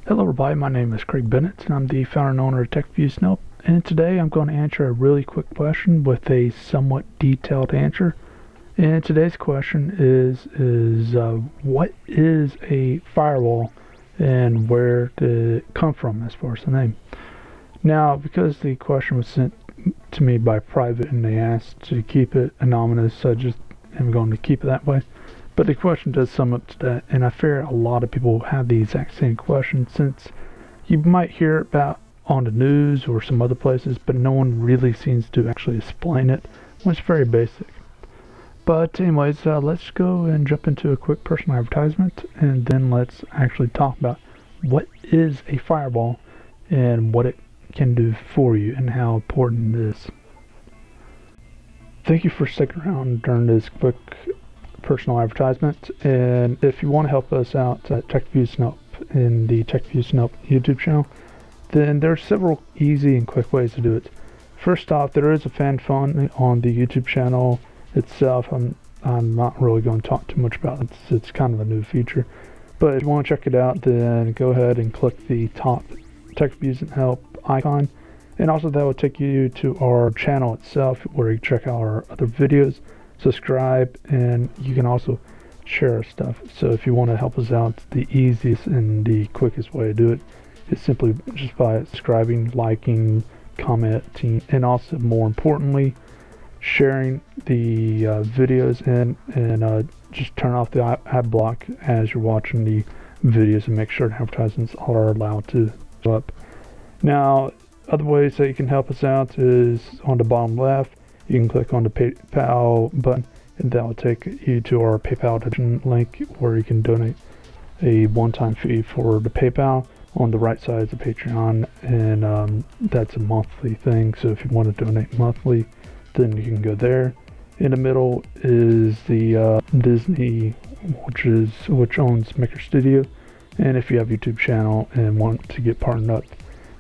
Hello everybody, my name is Craig Bennett and I'm the founder and owner of TechViewsNope, and today I'm going to answer a really quick question with a somewhat detailed answer. And today's question is what is a firewall and where did it come from as far as the name? Now, because the question was sent to me by private and they asked to keep it anonymous, I just am going to keep it that way. But the question does sum up to that, and I fear a lot of people have the exact same question, since you might hear about on the news or some other places, but no one really seems to actually explain it, when it's very basic. But anyways, let's go and jump into a quick personal advertisement, and then let's actually talk about what is a firewall and what it can do for you and how important it is. Thank you for sticking around during this quick personal advertisement, and if you want to help us out at TechViewsNope in the TechViewsNope YouTube channel, then there are several easy and quick ways to do it. First off, there is a fan fund on the YouTube channel itself. I'm not really going to talk too much about it. It's kind of a new feature, but if you want to check it out, then go ahead and click the top TechViewsNope icon, and also that will take you to our channel itself where you can check out our other videos, subscribe, and you can also share our stuff. So if you want to help us out, the easiest and the quickest way to do it is simply just by subscribing, liking, commenting, and also more importantly sharing the videos, and just turn off the ad block as you're watching the videos and make sure the advertisements are allowed to go up. Now, other ways that you can help us out is on the bottom left. You can click on the PayPal button, and that will take you to our PayPal donation link where you can donate a one-time fee for the PayPal. On the right side is the Patreon, and that's a monthly thing. So if you want to donate monthly, then you can go there. In the middle is the Disney, which owns Maker Studio, and if you have a YouTube channel and want to get partnered up,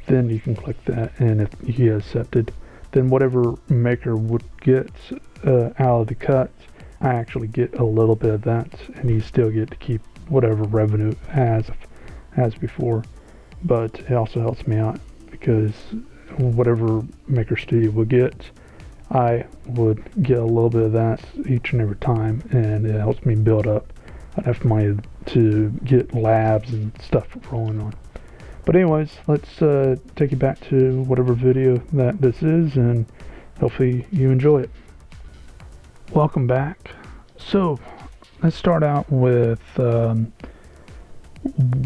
then you can click that, and if you get accepted, then whatever Maker would get out of the cut, I actually get a little bit of that, and you still get to keep whatever revenue as before. But it also helps me out because whatever Maker Studio would get, I would get a little bit of that each and every time, and it helps me build up enough money to get labs and stuff rolling on. But anyways, let's take you back to whatever video that this is, and hopefully you enjoy it. Welcome back. So let's start out with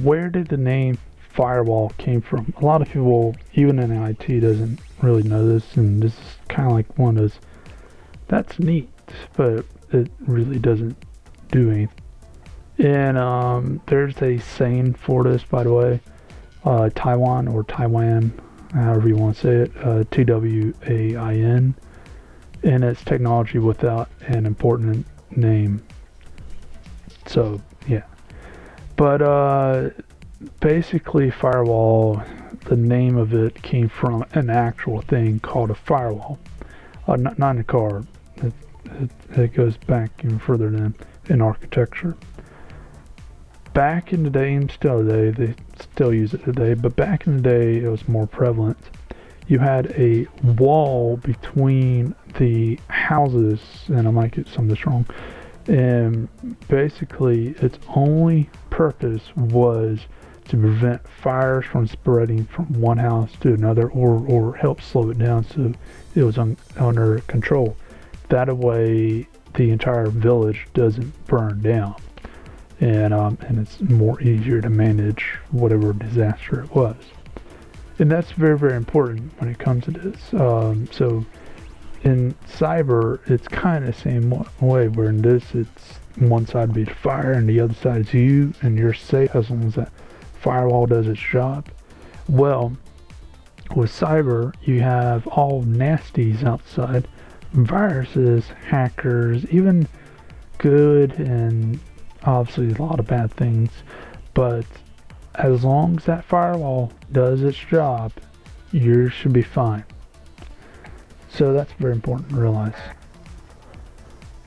where did the name Firewall came from? A lot of people, even in IT, doesn't really know this, and this is kind of like one of those, that's neat, but it really doesn't do anything. And there's a saying for this, by the way. Taiwan, or Taiwan, however you want to say it, TWAIN, and it's technology without an important name. So yeah, but basically Firewall, the name of it came from an actual thing called a firewall, not in a car. It goes back even further than in architecture. Back in the day, and still today, they still use it today, but back in the day it was more prevalent. You had a wall between the houses, and I might get some of this wrong, and basically its only purpose was to prevent fires from spreading from one house to another, or help slow it down so it was under control. That way the entire village doesn't burn down. And it's more easier to manage whatever disaster it was, and that's very, very important when it comes to this. So in cyber, it's kind of the same way, where in this, it's one side be the fire and the other side is you, and you're safe as long as that firewall does its job. Well, with cyber, you have all nasties outside, viruses, hackers, even good and obviously a lot of bad things, but as long as that firewall does its job, yours should be fine. So that's very important to realize.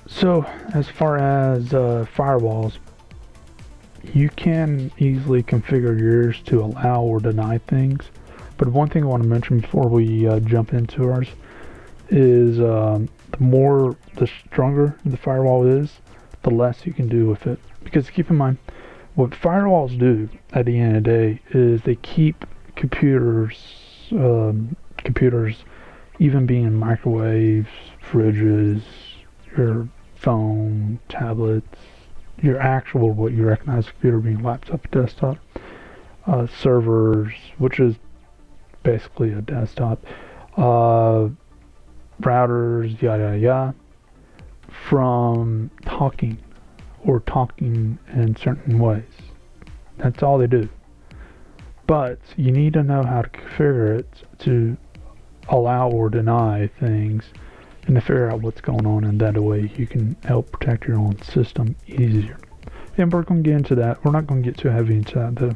So as far as firewalls, you can easily configure yours to allow or deny things. But one thing I want to mention before we jump into ours is the stronger the firewall is, the less you can do with it. Because keep in mind, what firewalls do at the end of the day is they keep computers, even being microwaves, fridges, your phone, tablets, your actual, what you recognize computer being laptop, desktop, servers, which is basically a desktop, routers, yada yada yada, from talking in certain ways. That's all they do. But you need to know how to configure it to allow or deny things and to figure out what's going on, and that way you can help protect your own system easier. And we're going to get into that. We're not going to get too heavy into that though.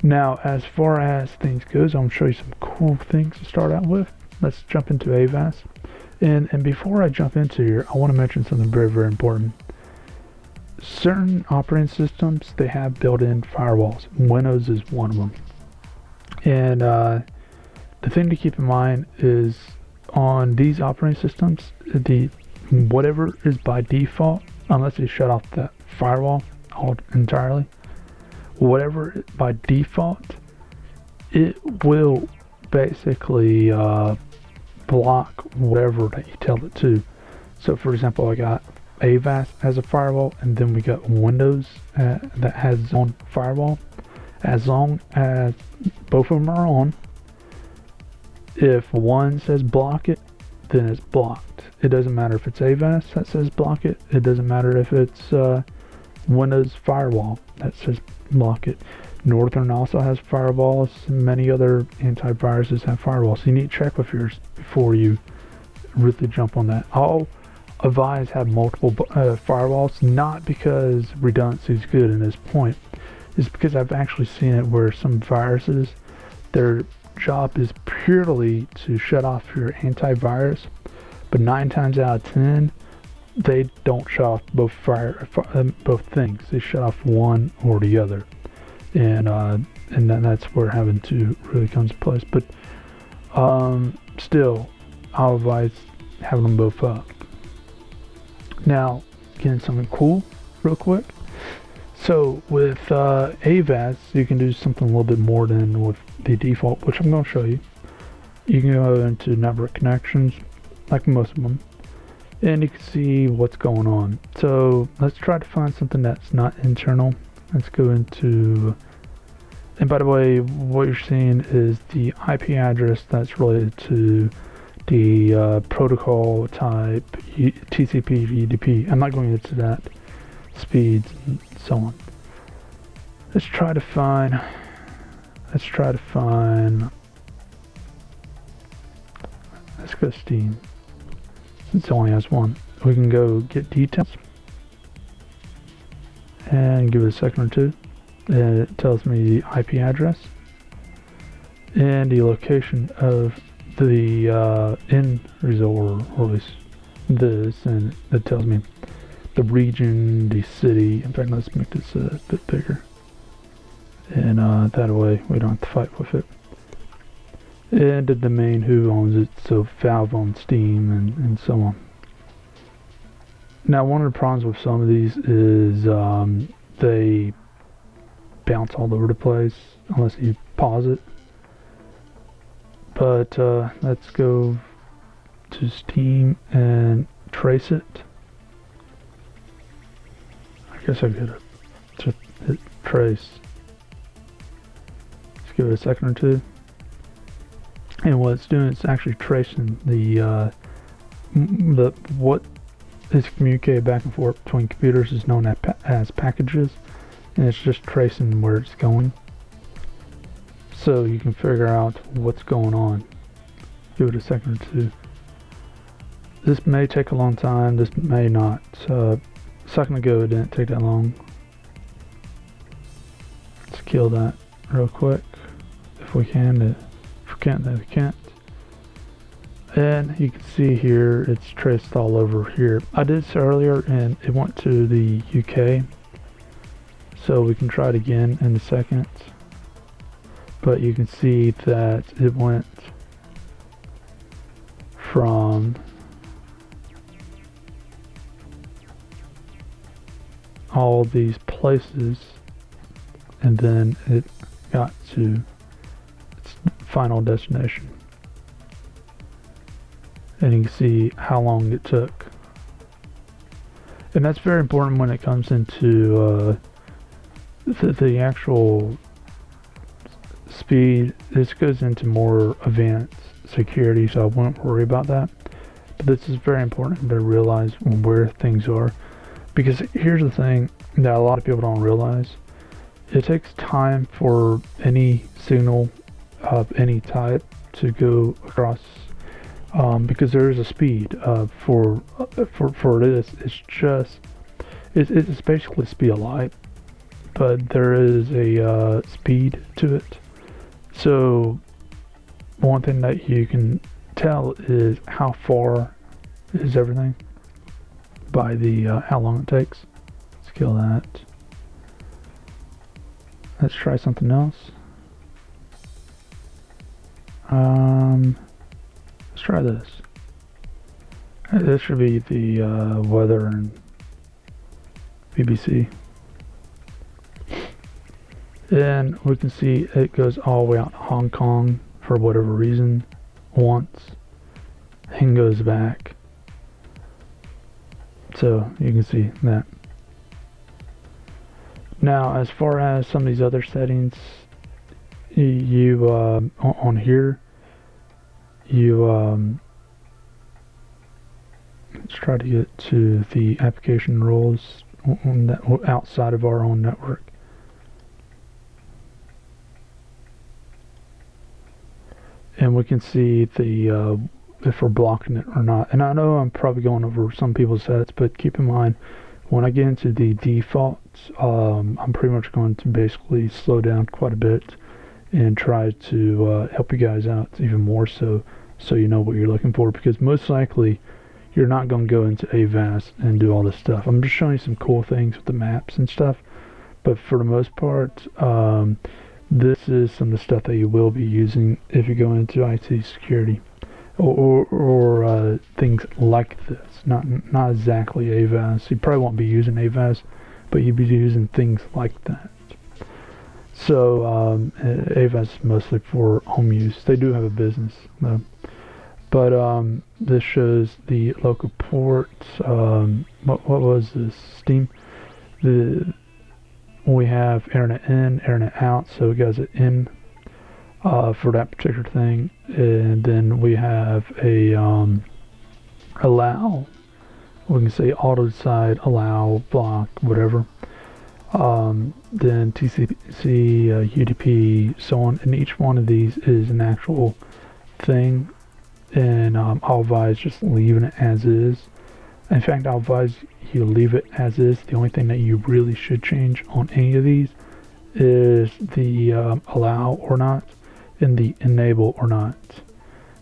Now, as far as things goes, I'm going to show you some cool things to start out with. Let's jump into AVAS. And before I jump into here, I want to mention something very, very important. Certain operating systems, they have built-in firewalls. Windows is one of them. And the thing to keep in mind is on these operating systems, whatever is by default, unless you shut off the firewall entirely, whatever by default, it will basically block whatever that you tell it to. So for example, I got AVAS as a firewall, and then we got Windows that has its own firewall. As long as both of them are on, if one says block it, then it's blocked. It doesn't matter if it's AVAS that says block it. It doesn't matter if it's Windows Firewall that says block it. Northern also has firewalls. Many other antiviruses have firewalls. So you need to check with yours before you really jump on that. All Avise have multiple firewalls, not because redundancy is good in this point. It's because I've actually seen it where some viruses, their job is purely to shut off your antivirus, but 9 times out of 10 they don't shut off both things. They shut off one or the other, and then that's where having to really comes into place. But still, I'll advise having them both up. Now, getting something cool real quick. So with AVAS, you can do something a little bit more than with the default, which I'm going to show you. You can go into network connections, like most of them, and you can see what's going on. So let's try to find something that's not internal. Let's go into, and by the way, what you're seeing is the IP address that's related to the protocol type, TCP, UDP. I'm not going into that, speeds and so on. Let's try to find, let's go Steam, since it only has one. We can go get details and give it a second or two, and it tells me the IP address and the location of the end result, or at least this, and it tells me the region, the city. In fact, let's make this a bit bigger, and that way we don't have to fight with it. And the domain, who owns it, so Valve on Steam, and so on. Now, one of the problems with some of these is they bounce all over the place unless you pause it. But let's go to Steam and trace it. I guess I could just hit trace. Let's give it a second or two. And what it's doing, it's actually tracing the what is communicated back and forth between computers is known as packages, and it's just tracing where it's going, so you can figure out what's going on. Give it a second or two. This may take a long time, this may not. A second ago it didn't take that long. Let's kill that real quick if we can. If we can't, then we can't. And you can see here it's traced all over here. I did this earlier and it went to the UK, So we can try it again in a second, but you can see that it went from all these places, and then it got to its final destination. And you can see how long it took. And that's very important when it comes into the actual speed. This goes into more advanced security, so I won't worry about that. But this is very important to realize where things are, because here's the thing that a lot of people don't realize. It takes time for any signal of any type to go across, because there is a speed for this. It's basically speed of light, but there is a speed to it. So one thing that you can tell is how far is everything by the how long it takes. Let's kill that. Let's try something else. Let's try this. This should be the weather and BBC. And we can see it goes all the way out to Hong Kong for whatever reason once, and goes back. So you can see that. Now, as far as some of these other settings, you on here, you let's try to get to the application roles on that, outside of our own network. And we can see the if we're blocking it or not. And I know I'm probably going over some people's sets, but keep in mind, when I get into the defaults, I'm pretty much going to basically slow down quite a bit and try to help you guys out even more, so you know what you're looking for, because most likely you're not going to go into AVAS and do all this stuff. I'm just showing you some cool things with the maps and stuff, but for the most part, this is some of the stuff that you will be using if you go into IT security, or things like this. Not exactly AVAS. You probably won't be using AVAS, but you'd be using things like that. So AVAS is mostly for home use. They do have a business though. But this shows the local ports. What was this? Steam. We have internet in, internet out, so it goes in for that particular thing, and then we have a allow. We can say auto decide, allow, block, whatever. Then TCP, UDP, so on, and each one of these is an actual thing, and I'll advise just leaving it as is. In fact, I'll advise you leave it as is. The only thing that you really should change on any of these is the allow or not, and the enable or not.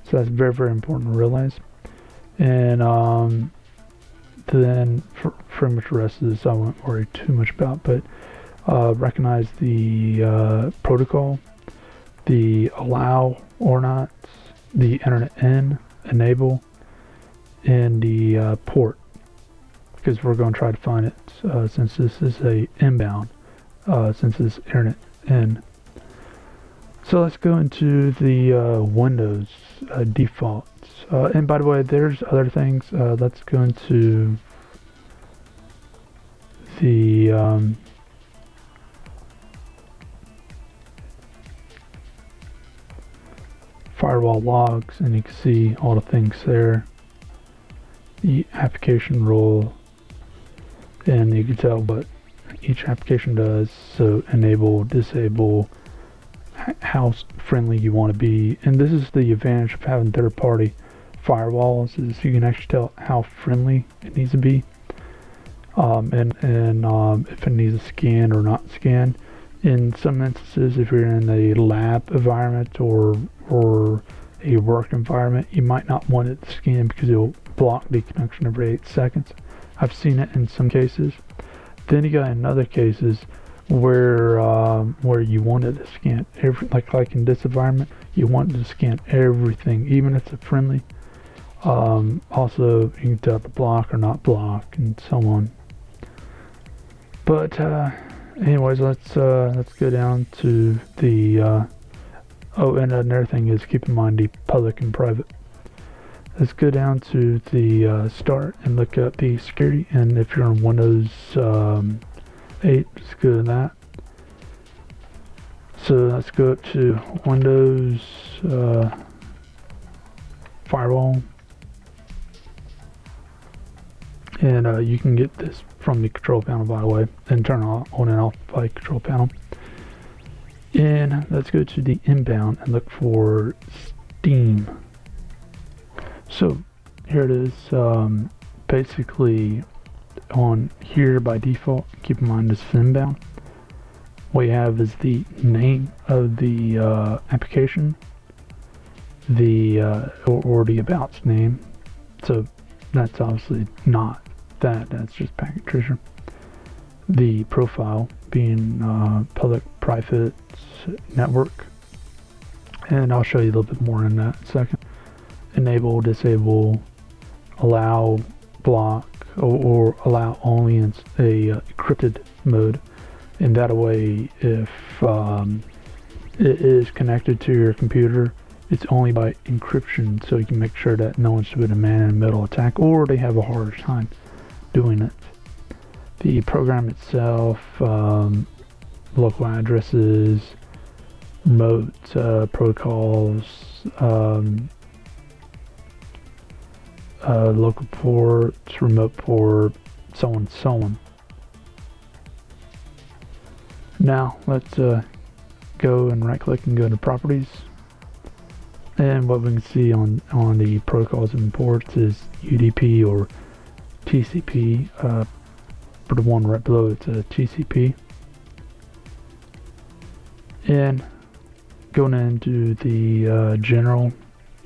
So that's very, very important to realize. And then for pretty much the rest of this I won't worry too much about, but recognize the protocol, the allow or not, the internet in, enable, and the port, because we're going to try to find it since this is a inbound, since it's internet in. So let's go into the Windows defaults. And by the way, there's other things. Let's go into the firewall logs, and you can see all the things there. The application role, and you can tell what each application does. So enable, disable, how friendly you want to be. And this is the advantage of having third-party firewalls, is you can actually tell how friendly it needs to be, and if it needs a scan or not scan. In some instances, if you're in a lab environment or a work environment, you might not want it to scan because it'll block the connection every 8 seconds. I've seen it in some cases. Then you got in other cases where you wanted to scan like in this environment, you want to scan everything, even if it's friendly. Also, you can tell to block or not block, and so on. But anyways, let's go down to the oh, and another thing is keep in mind the public and private. Let's go down to the start and look at the security, and if you're on Windows 8, just go to that. So let's go up to Windows Firewall, and you can get this from the control panel, by the way, and turn on and off by control panel. And let's go to the inbound and look for Steam. So here it is. Basically on here by default, keep in mind this is inbound. What you have is the name of the application, the or the about's name. So that's obviously not that. That's just packet tracer. The profile being public, private, network, and I'll show you a little bit more in that in a second. Enable, disable, allow, block, or allow only in a encrypted mode. And that way, if it is connected to your computer, it's only by encryption, so you can make sure that no one's doing a man-in-the-middle attack, or they have a harder time doing it. The program itself, local addresses, remote protocols, local ports, remote port, so on and so on. Now let's go and right click and go to properties, and what we can see on the protocols and ports is UDP or TCP. For the one right below, it's a TCP. And going into the general,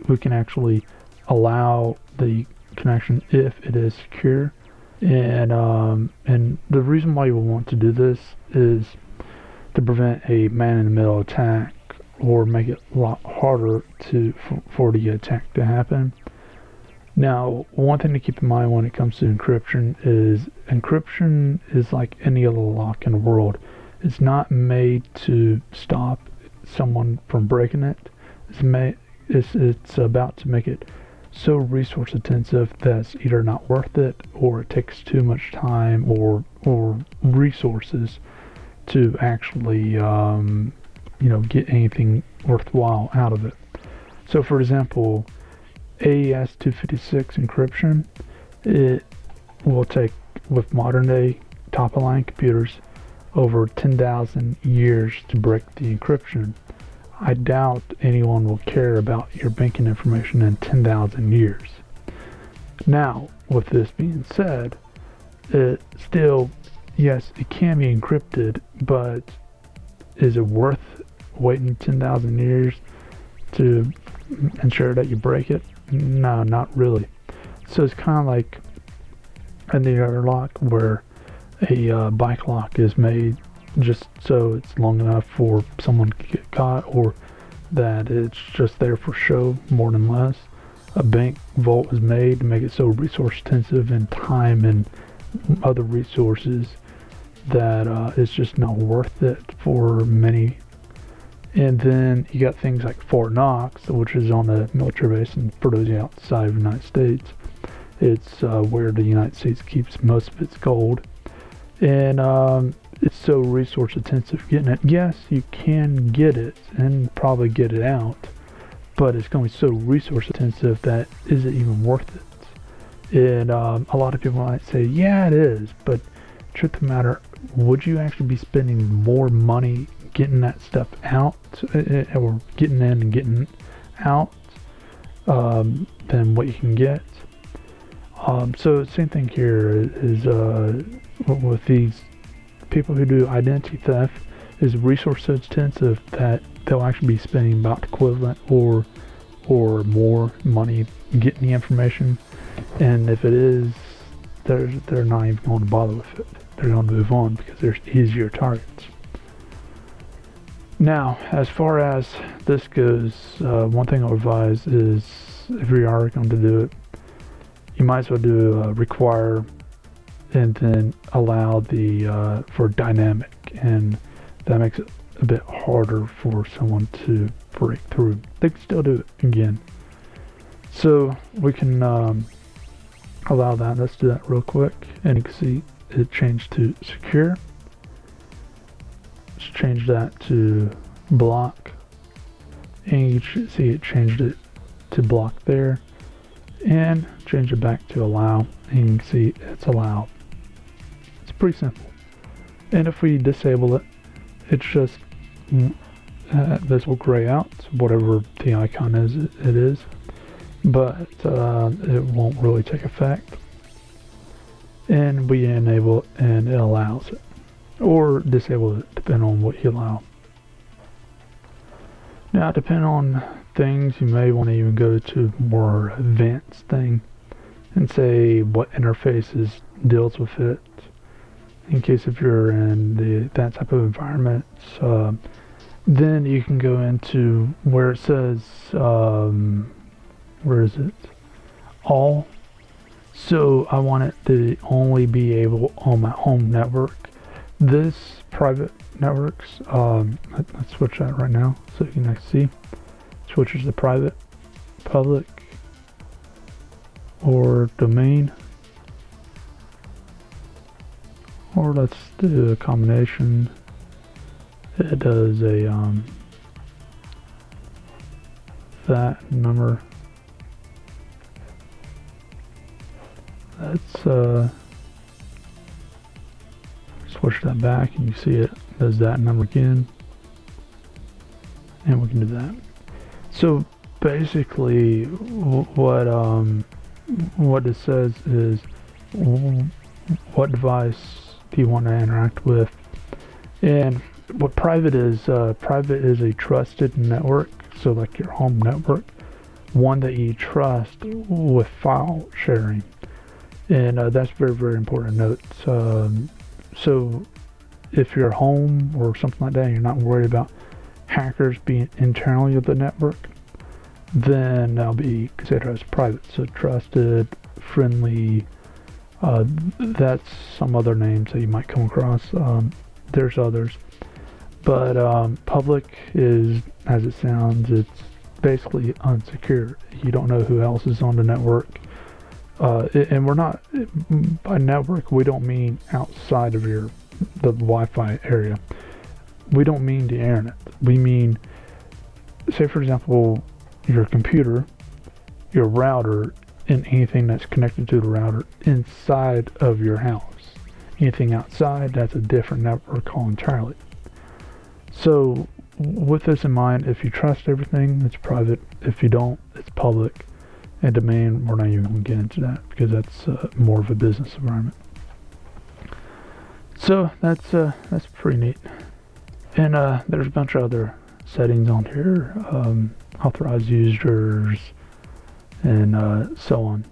we can actually allow the connection if it is secure. And the reason why you will want to do this is to prevent a man-in-the-middle attack, or make it a lot harder for the attack to happen. Now, one thing to keep in mind when it comes to encryption is like any other lock in the world. It's not made to stop someone from breaking it. It's about to make it so resource intensive that's either not worth it, or it takes too much time or resources to actually get anything worthwhile out of it. So for example, AES 256 encryption, it will take, with modern day top of line computers, over 10,000 years to break the encryption. I doubt anyone will care about your banking information in 10,000 years. Now, with this being said, it still, yes, it can be encrypted, but is it worth waiting 10,000 years to ensure that you break it? No, not really. So it's kind of like any other lock, where a bike lock is made just so it's long enough for someone to get caught, or that it's just there for show more than less. A bank vault is made to make it so resource intensive in time and other resources that it's just not worth it for many. And then you got things like Fort Knox, which is on a military base, and for those outside of the United States, it's where the United States keeps most of its gold. And it's so resource intensive getting it. Yes, you can get it and probably get it out, but it's going to be so resource intensive that is it even worth it? And a lot of people might say, yeah, it is, but truth of the matter, would you actually be spending more money getting that stuff out, or getting in and getting out, than what you can get? So same thing here is with these people who do identity theft, is resource intensive that they'll actually be spending about equivalent or more money getting the information. And if it is, they're not even going to bother with it. They're going to move on because there's easier targets. Now, as far as this goes, one thing I'll advise is if you are going to do it, you might as well do require and then allow the for dynamic, and that makes it a bit harder for someone to break through. They can still do it again. So we can allow that. Let's do that real quick, and you can see it changed to secure. Let's change that to block, and you should see it changed it to block there, and change it back to allow, and you can see it's allowed. It's pretty simple. And if we disable it, it's just this will gray out whatever the icon is it is, but it won't really take effect. And we enable it and it allows it, or disable it depending on what you allow. Now, depending on things, you may want to even go to more advanced thing and say what interfaces deals with it, in case if you're in that type of environment. Then you can go into where it says where is it, all. So I want it to only be able on my home network. This private networks, let's switch that right now so you can actually see. Switches to private, public, or domain, or let's do a combination. It does a that number. Let's switch that back, and you see it does that number again, and we can do that. So basically, what this says is what device do you want to interact with, and what private is a trusted network. So like your home network, one that you trust with file sharing, and that's very, very important to note. So if you're home or something like that and you're not worried about hackers being internally of the network, then that'll be considered as private. So trusted, friendly, that's some other names that you might come across. There's others, but public is, as it sounds, it's basically unsecure. You don't know who else is on the network, and we're not, by network we don't mean outside of the Wi-Fi area. We don't mean the internet. We mean, say for example, your computer, your router, and anything that's connected to the router inside of your house. Anything outside, that's a different network all entirely. So with this in mind, if you trust everything, it's private. If you don't, it's public. And domain, we're not even going to get into that because that's more of a business environment. So that's pretty neat. And there's a bunch of other settings on here, authorized users, and so on.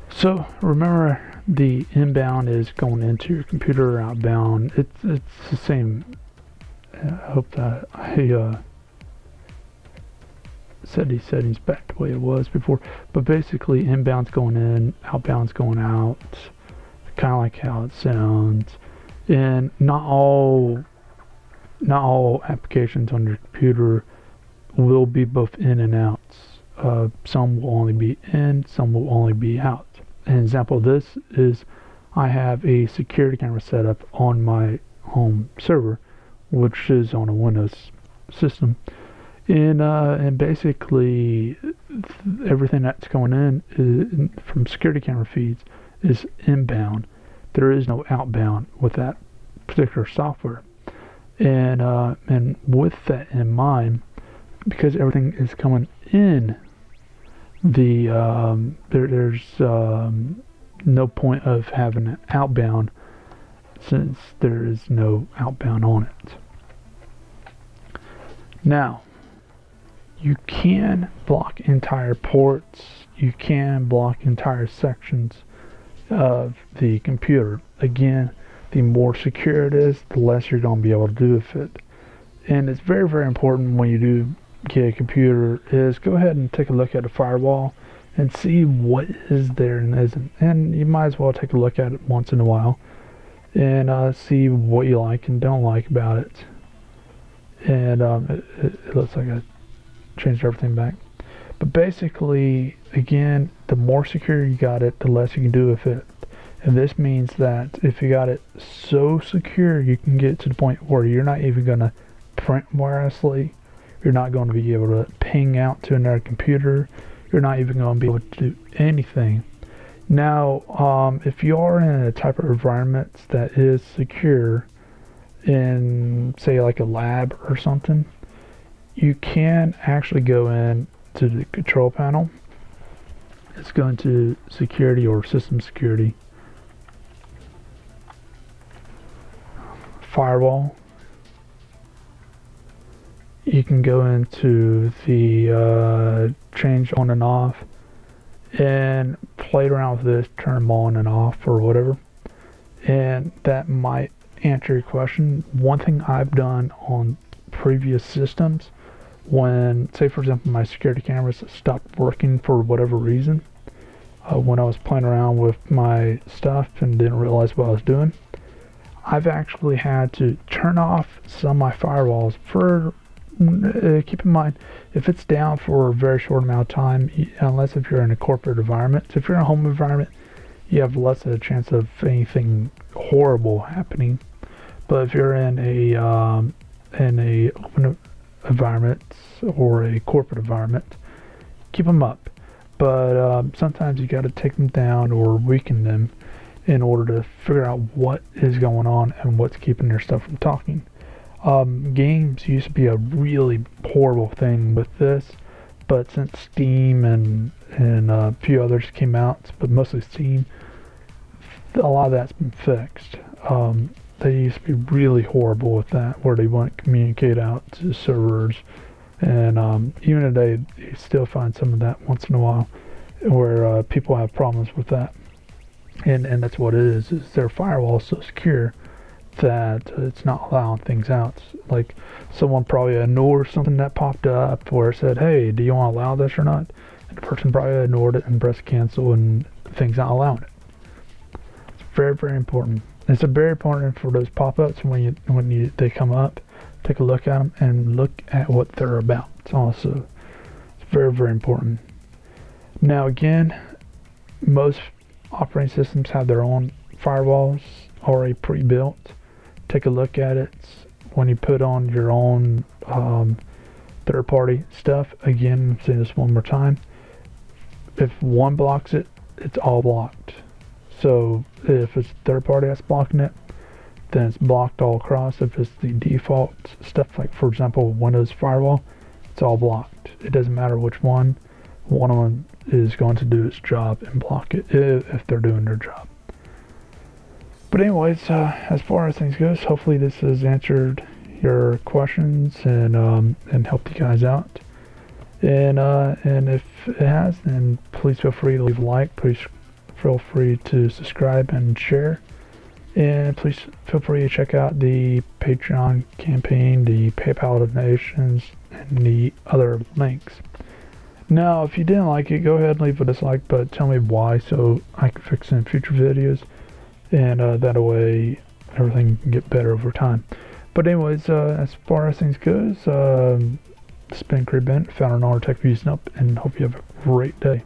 So remember, the inbound is going into your computer, outbound. It's the same. I hope that I set these settings back the way it was before. But basically, inbound's going in, outbound's going out. Kind of like how it sounds. And not all applications on your computer will be both in and out. Some will only be in, some will only be out. An example of this is I have a security camera set up on my home server, which is on a Windows system, and basically everything that's going in from security camera feeds is inbound. There is no outbound with that particular software, and with that in mind, because everything is coming in, there's no point of having an outbound since there is no outbound on it. Now, you can block entire ports, you can block entire sections of the computer. Again, the more secure it is, the less you're going to be able to do with it. And it's very, very important when you do get a computer is go ahead and take a look at a firewall and see what is there and isn't. And you might as well take a look at it once in a while and see what you like and don't like about it. And it looks like I changed everything back. But basically, again, the more secure you got it, the less you can do with it. And this means that if you got it so secure, you can get to the point where you're not even going to print wirelessly. You're not going to be able to ping out to another computer. You're not even going to be able to do anything. Now, if you are in a type of environment that is secure, in say like a lab or something, you can actually go in to the control panel. It's going to security or system security, firewall. You can go into the change on and off and play around with this, turn them on and off or whatever, and that might answer your question. One thing I've done on previous systems, when say for example my security cameras stopped working for whatever reason, when I was playing around with my stuff and didn't realize what I was doing, I've actually had to turn off some of my firewalls for keep in mind, if it's down for a very short amount of time, unless if you're in a corporate environment. So if you're in a home environment, you have less of a chance of anything horrible happening. But if you're in a open environment or a corporate environment, keep them up. But sometimes you got to take them down or weaken them in order to figure out what is going on and what's keeping their stuff from talking. Games used to be a really horrible thing with this, but since Steam and a few others came out, but mostly Steam, a lot of that's been fixed. They used to be really horrible with that, where they wouldn't communicate out to servers, and even today you still find some of that once in a while, where people have problems with that. And that's what it is their firewall is so secure that it's not allowing things out. Like someone probably ignored something that popped up where it said, hey, do you want to allow this or not? And the person probably ignored it and pressed cancel, and the thing's not allowing it. It's very, very important. It's very important for those pop-ups when they come up. Take a look at them and look at what they're about. Also, it's very, very important. Now again, most operating systems have their own firewalls already pre-built. Take a look at it when you put on your own third-party stuff. Again, I'm saying this one more time. If one blocks it, it's all blocked. So if it's third-party that's blocking it, then it's blocked all across. If it's the default stuff, like for example Windows Firewall, it's all blocked. It doesn't matter which one. One of them is going to do its job and block it if they're doing their job. But anyways, as far as things goes, hopefully this has answered your questions and helped you guys out. And if it has, then please feel free to leave a like. Please feel free to subscribe and share. And please feel free to check out the Patreon campaign, the PayPal donations, and the other links. Now, if you didn't like it, go ahead and leave a dislike, but tell me why so I can fix it in future videos. And that way everything can get better over time. But anyways, as far as things goes, it's been Creed Ben, founder and owner of TechViews, and hope you have a great day.